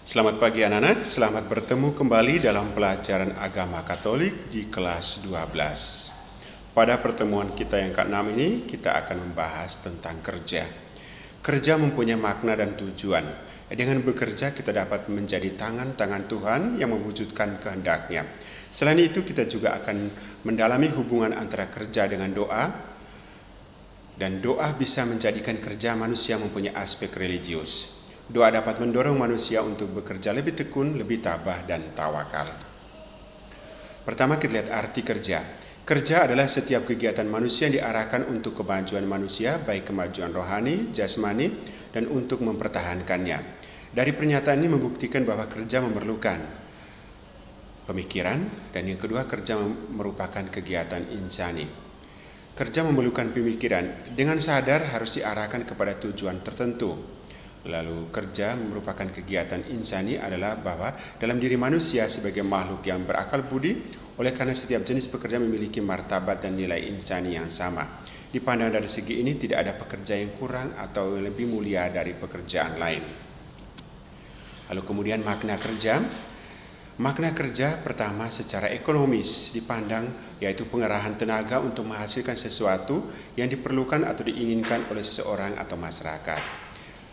Selamat pagi anak-anak, selamat bertemu kembali dalam pelajaran agama Katolik di kelas 12. Pada pertemuan kita yang ke-6 ini, kita akan membahas tentang kerja. Kerja mempunyai makna dan tujuan. Dengan bekerja kita dapat menjadi tangan-tangan Tuhan yang mewujudkan kehendak-Nya. Selain itu kita juga akan mendalami hubungan antara kerja dengan doa, dan doa bisa menjadikan kerja manusia mempunyai aspek religius. Doa dapat mendorong manusia untuk bekerja lebih tekun, lebih tabah, dan tawakal. Pertama kita lihat arti kerja. Kerja adalah setiap kegiatan manusia yang diarahkan untuk kemajuan manusia, baik kemajuan rohani, jasmani, dan untuk mempertahankannya. Dari pernyataan ini membuktikan bahwa kerja memerlukan pemikiran, dan yang kedua kerja merupakan kegiatan insani. Kerja memerlukan pemikiran, dengan sadar harus diarahkan kepada tujuan tertentu. Lalu kerja merupakan kegiatan insani adalah bahwa dalam diri manusia sebagai makhluk yang berakal budi, oleh karena setiap jenis pekerja memiliki martabat dan nilai insani yang sama. Dipandang dari segi ini tidak ada pekerja yang kurang atau yang lebih mulia dari pekerjaan lain. Lalu kemudian makna kerja. Makna kerja pertama secara ekonomis dipandang yaitu pengerahan tenaga untuk menghasilkan sesuatu yang diperlukan atau diinginkan oleh seseorang atau masyarakat.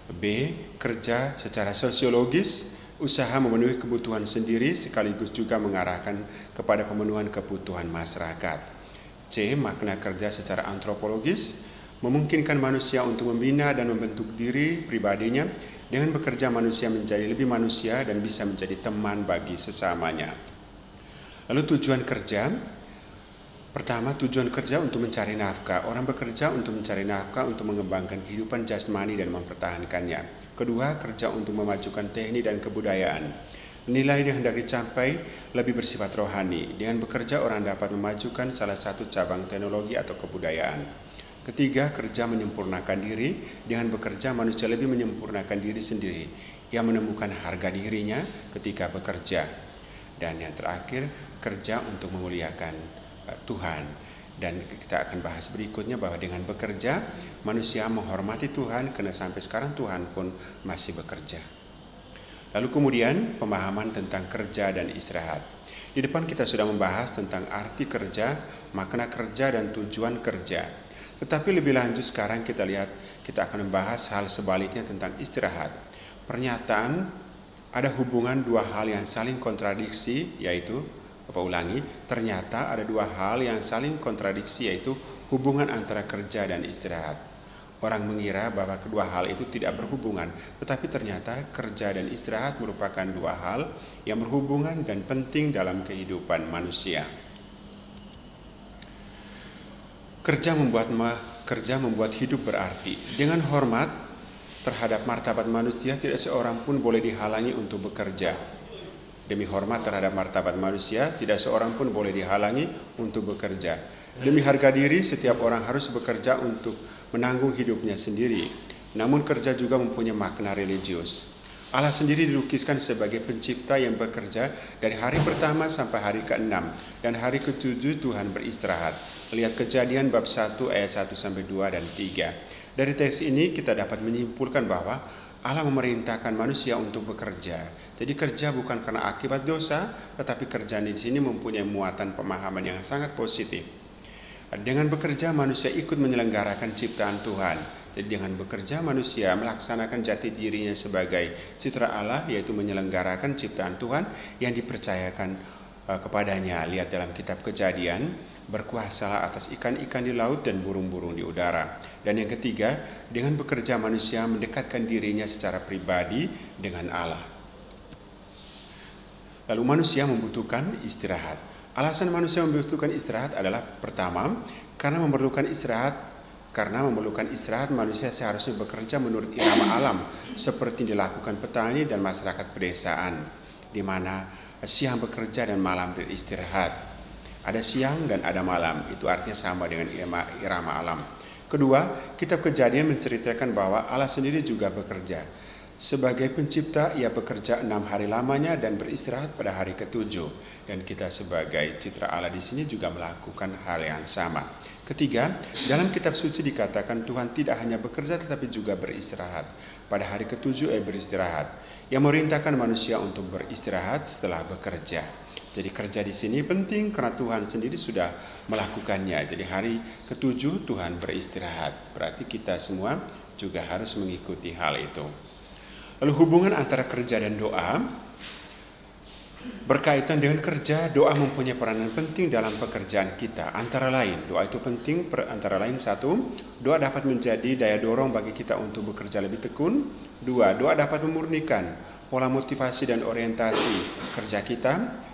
B. Kerja secara sosiologis, usaha memenuhi kebutuhan sendiri sekaligus juga mengarahkan kepada pemenuhan kebutuhan masyarakat. C. Makna kerja secara antropologis, memungkinkan manusia untuk membina dan membentuk diri pribadinya. Dengan bekerja manusia menjadi lebih manusia dan bisa menjadi teman bagi sesamanya. Lalu tujuan kerja. Pertama, tujuan kerja untuk mencari nafkah. Orang bekerja untuk mencari nafkah untuk mengembangkan kehidupan jasmani dan mempertahankannya. Kedua, kerja untuk memajukan teknik dan kebudayaan. Nilai yang hendak dicapai lebih bersifat rohani. Dengan bekerja orang dapat memajukan salah satu cabang teknologi atau kebudayaan. Ketiga, kerja menyempurnakan diri. Dengan bekerja manusia lebih menyempurnakan diri sendiri. Ia menemukan harga dirinya ketika bekerja. Dan yang terakhir, kerja untuk memuliakan Tuhan. Dan kita akan bahas berikutnya bahwa dengan bekerja manusia menghormati Tuhan karena sampai sekarang Tuhan pun masih bekerja. Lalu kemudian pemahaman tentang kerja dan istirahat. Di depan kita sudah membahas tentang arti kerja, makna kerja, dan tujuan kerja. Tetapi lebih lanjut sekarang kita akan membahas hal sebaliknya tentang istirahat. Pernyataan ada hubungan dua hal yang saling kontradiksi, yaitu ternyata ada dua hal yang saling kontradiksi, yaitu hubungan antara kerja dan istirahat. Orang mengira bahwa kedua hal itu tidak berhubungan, tetapi ternyata kerja dan istirahat merupakan dua hal yang berhubungan dan penting dalam kehidupan manusia. Kerja membuat hidup berarti. Dengan hormat terhadap martabat manusia, tidak seorang pun boleh dihalangi untuk bekerja. Demi hormat terhadap martabat manusia, tidak seorang pun boleh dihalangi untuk bekerja. Demi harga diri, setiap orang harus bekerja untuk menanggung hidupnya sendiri. Namun kerja juga mempunyai makna religius. Allah sendiri dilukiskan sebagai pencipta yang bekerja dari hari pertama sampai hari ke-6. Dan hari ke-7 Tuhan beristirahat. Lihat Kejadian bab 1 ayat 1-2 dan 3. Dari teks ini kita dapat menyimpulkan bahwa Allah memerintahkan manusia untuk bekerja. Jadi kerja bukan karena akibat dosa, tetapi kerja di sini mempunyai muatan pemahaman yang sangat positif. Dengan bekerja manusia ikut menyelenggarakan ciptaan Tuhan. Jadi dengan bekerja manusia melaksanakan jati dirinya sebagai citra Allah, yaitu menyelenggarakan ciptaan Tuhan yang dipercayakan kepadanya. Lihat dalam kitab Kejadian, berkuasalah atas ikan-ikan di laut dan burung-burung di udara. Dan yang ketiga, dengan bekerja manusia mendekatkan dirinya secara pribadi dengan Allah. Lalu manusia membutuhkan istirahat. Alasan manusia membutuhkan istirahat adalah pertama, karena memerlukan istirahat manusia seharusnya bekerja menurut irama alam seperti dilakukan petani dan masyarakat pedesaan, di mana siang bekerja dan malam beristirahat. Ada siang dan ada malam, itu artinya sama dengan irama alam. Kedua, kitab Kejadian menceritakan bahwa Allah sendiri juga bekerja. Sebagai pencipta, ia bekerja 6 hari lamanya dan beristirahat pada hari ketujuh. Dan kita sebagai citra Allah di sini juga melakukan hal yang sama. Ketiga, dalam kitab suci dikatakan Tuhan tidak hanya bekerja tetapi juga beristirahat. Pada hari ketujuh ia beristirahat. Ia merintahkan manusia untuk beristirahat setelah bekerja. Jadi kerja di sini penting karena Tuhan sendiri sudah melakukannya. Jadi hari ketujuh Tuhan beristirahat. Berarti kita semua juga harus mengikuti hal itu. Lalu hubungan antara kerja dan doa berkaitan dengan kerja. Doa mempunyai peranan penting dalam pekerjaan kita. Antara lain, doa itu penting antara lain: satu, doa dapat menjadi daya dorong bagi kita untuk bekerja lebih tekun. Dua, doa dapat memurnikan pola motivasi dan orientasi kerja kita.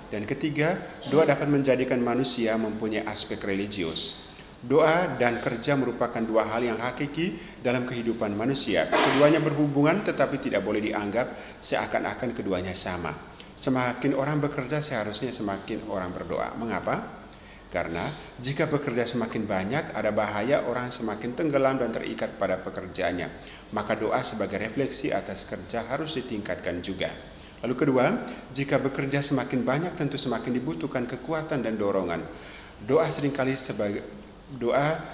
Dan ketiga, doa dapat menjadikan manusia mempunyai aspek religius. Doa dan kerja merupakan dua hal yang hakiki dalam kehidupan manusia. Keduanya berhubungan tetapi tidak boleh dianggap seakan-akan keduanya sama. Semakin orang bekerja seharusnya semakin orang berdoa. Mengapa? Karena jika bekerja semakin banyak, ada bahaya orang semakin tenggelam dan terikat pada pekerjaannya. Maka doa sebagai refleksi atas kerja harus ditingkatkan juga. Lalu kedua, jika bekerja semakin banyak tentu semakin dibutuhkan kekuatan dan dorongan. Doa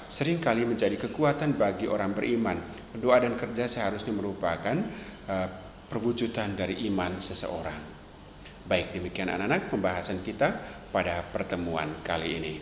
seringkali menjadi kekuatan bagi orang beriman. Doa dan kerja seharusnya merupakan perwujudan dari iman seseorang. Baik, demikian anak-anak pembahasan kita pada pertemuan kali ini.